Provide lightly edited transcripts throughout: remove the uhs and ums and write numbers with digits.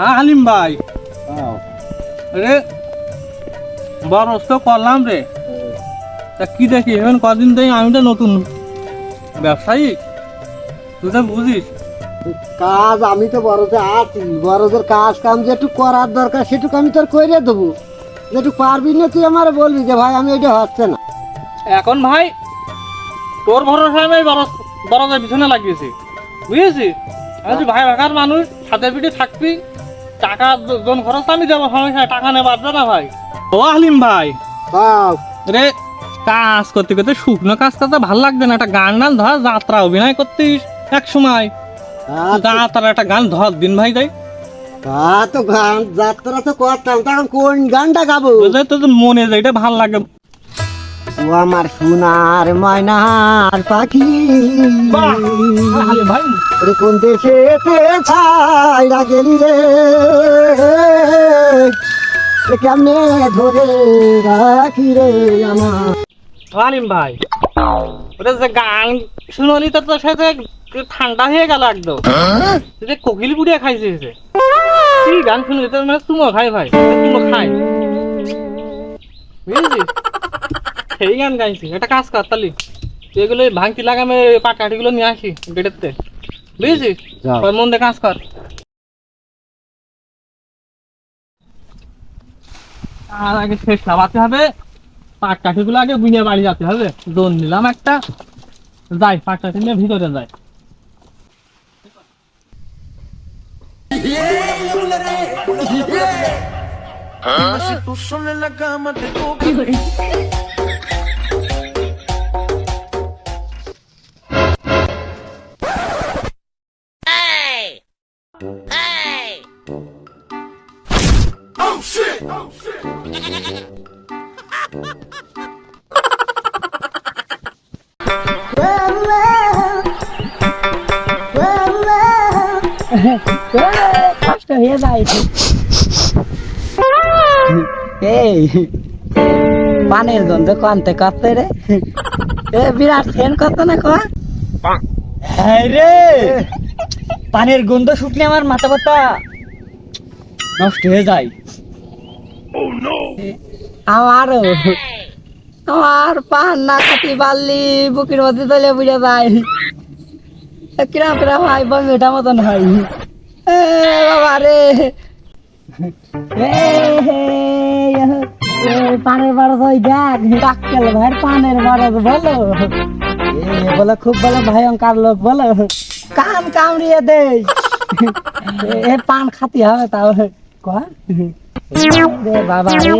হালিম ভাই, রে বরস তো করলাম রে। তা কি দেখি এখন কদিন থেকে আমি তো নতুন ব্যবসায়ী, তুই তো বুঝিস কাজ। আমি তো বড়দের আছি, বড়দের কাজ কাম যেটু করার দরকার সেটুকু আমি তোর করে দেবো। যেটু পারবি না তুই আমার বলবি যে ভাই আমি এটা হচ্ছে না। এখন ভাই তোর ভরসায় আমি বরদের পিছনে লাগিয়েছি, বুঝেছিস? আমি তুই ভাই ভাগার মানুষ, হাতে পিঠে থাকবি, টাকা জন খরচ আমি দেবো, সমস্যা টাকা নেবার না ভাই। ও হালিম ভাই রে, কাজ করতে করতে শুকনো কাজ করতে ভালো লাগবে না, একটা গান গান ধর, যাত্রা অভিনয় করতিস এক সময়, যাত্রা একটা গান ধর দিন ভাই। তাই তো গান যাত্রা তো করতাম, তখন কোন গানটা গাবো? তোর মনে যেটা ভালো লাগে। ও আমার সোনার ময়নার পাখি, ভাই ওরে কোন দেশে ছাইরা গেলি রে, কেমনে ধরে রাখি রে আমার। হালিম ভাই, ওটা যে গান শুনলি তো তোর সাথে ঠান্ডা হয়ে গেল একদম, যে কোকিল পুড়িয়ে খাইছিস কি গান শুনলি তোর, মানে চুমো খাই ভাই, চুমো খাই, বুঝেছিস? সেই গান গাইছি। একটা কাজ কর তালি, তুই এগুলো ভাঙতি লাগামে পাটকাঠিগুলো নিয়ে আসি গেটেরতে, বুঝেছিস? মন দিয়ে কাজ কর। আর আগে শেষ লাগাতে হবে, পাটকাঠিগুলো আগে বুঝে বাড়ি যেতে হবে। দোন নিলাম একটা, যাই পাটকাঠি নিয়ে ভিতরে যাই। কষ্ট হয়ে যায়। এই পানের গন্ধ কনতে করতে রে, বিরাট সেন কত না কয় রে, পানের গন্ধ শুকলে আমার মাথা ব্যথা নষ্ট হয়ে যায়। আমার পান না খাতি বাল্লি বুকের মধ্যে চলে বুঝে যায়, কিরাম কিরাম হয় বমিটা মতন হয়। বাবা রে, পানের বরফ ওই দেখ ডাক্তার ভাই, পানের বরফ বলো বলো, খুব বলো ভয়ঙ্কর লোক বলো, কান কামড়িয়ে দে, পান খাতি হবে তাহলে কর রে বাবা রে।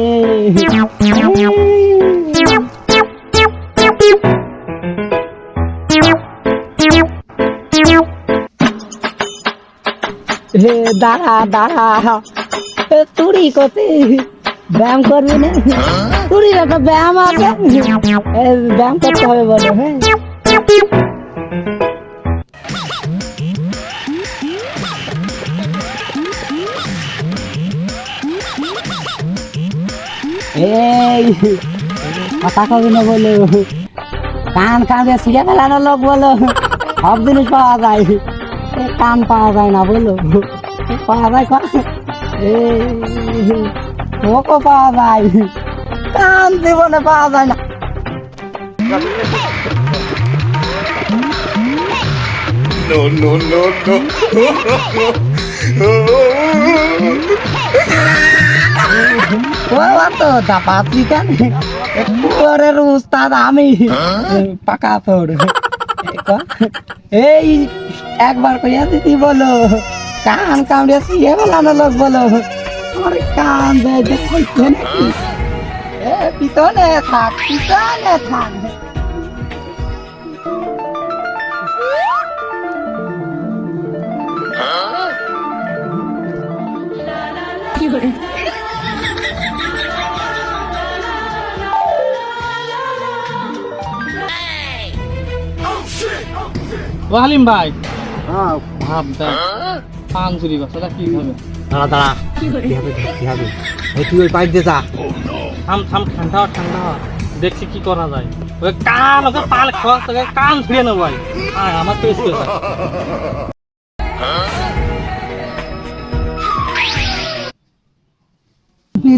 দাঁড়া দাঁড়া, তুড়ি করতে ব্যায়াম করবি না? তুড়ির একটা ব্যায়াম আছে, ব্যায়াম করতে হবে বলো। হ্যাঁ এই কথা কবি না বলো, কান কাঁদে ছিঁড়ে ফেলানো লোক বলো, সব জিনিস পাওয়া যায়, কান পাওয়া যায় না বলো, পাওয়া যায় ওকে পাওয়া যায়, কান জীবনে পাওয়া যায় না। উস্তাদ আমি পাকা তোর, এই একবার কইয়া দিদি বলো, কান কামড়ে ছিঁড়ে ফেলানো লোক বলো, আমার কান যায় দেখতে নাকি, পিছনে থাক পিছনে থাক। ও হালিম ভাই, ভাব দেখ পান চুরি করছে, কি হবে? দাঁড়া দাঁড়া, কি হবে কি হবে, তুই ওই পাইপ দিয়ে যা। থাম থাম, ঠান্ডা ঠান্ডা, দেখছি কি করা যায়। ওই কান ওকে পাল খাওয়া, কান ছিঁড়ে নেবো ভাই, আমার তো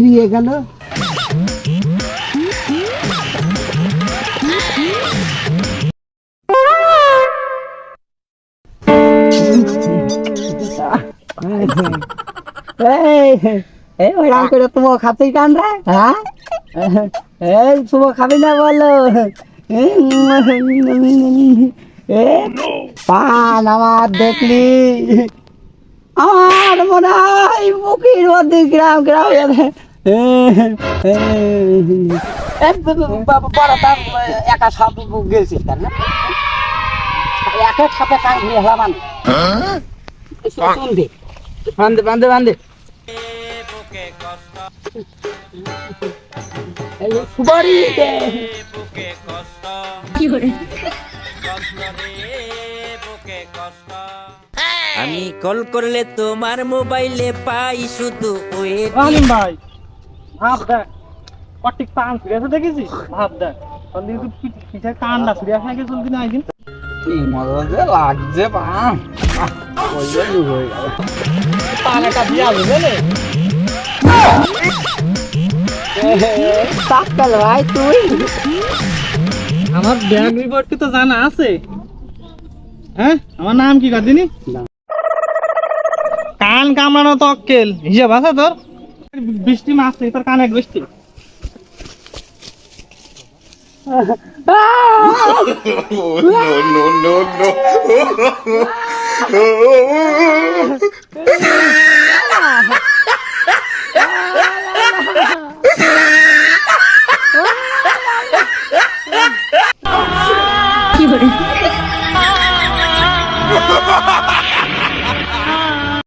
বেরিয়ে গেল। এই ওইরাম করে তুমি খাতেই কান রে, হ্যাঁ? এই তুমি খাবি না বলো? পান আমার দেখলি আমার মনে হয় মুখের মধ্যে গ্রাম গ্রাম একা সব গেছিস কেন? একা ছাপে কান ঘুরে হলাম বান্ধে বান্ধে বান্ধে সুপারি আমি কল করলে তোমার মোবাইলে পাই শুধু ওয়েট। আলিম ভাই ভাব দেখ কটিক পান ফিরেছে দেখেছিস? ভাব দেখ কিন্তু পিঠে কান্না ফিরে আসে নাকি চলবি না একদিন কি মজা যে লাগছে পান পান একটা দিয়ে আসবে বুঝলে? তাকাল ভাই তুই আমার ব্যাগ রিপোর্ট কি তো জানা আছে? হ্যাঁ আমার নাম কি কাদিনি? কান কামড়ানো তক্কেল হিসাব আছে তোর? বৃষ্টি মাছ তোর কানে বৃষ্টি no, no, no, no.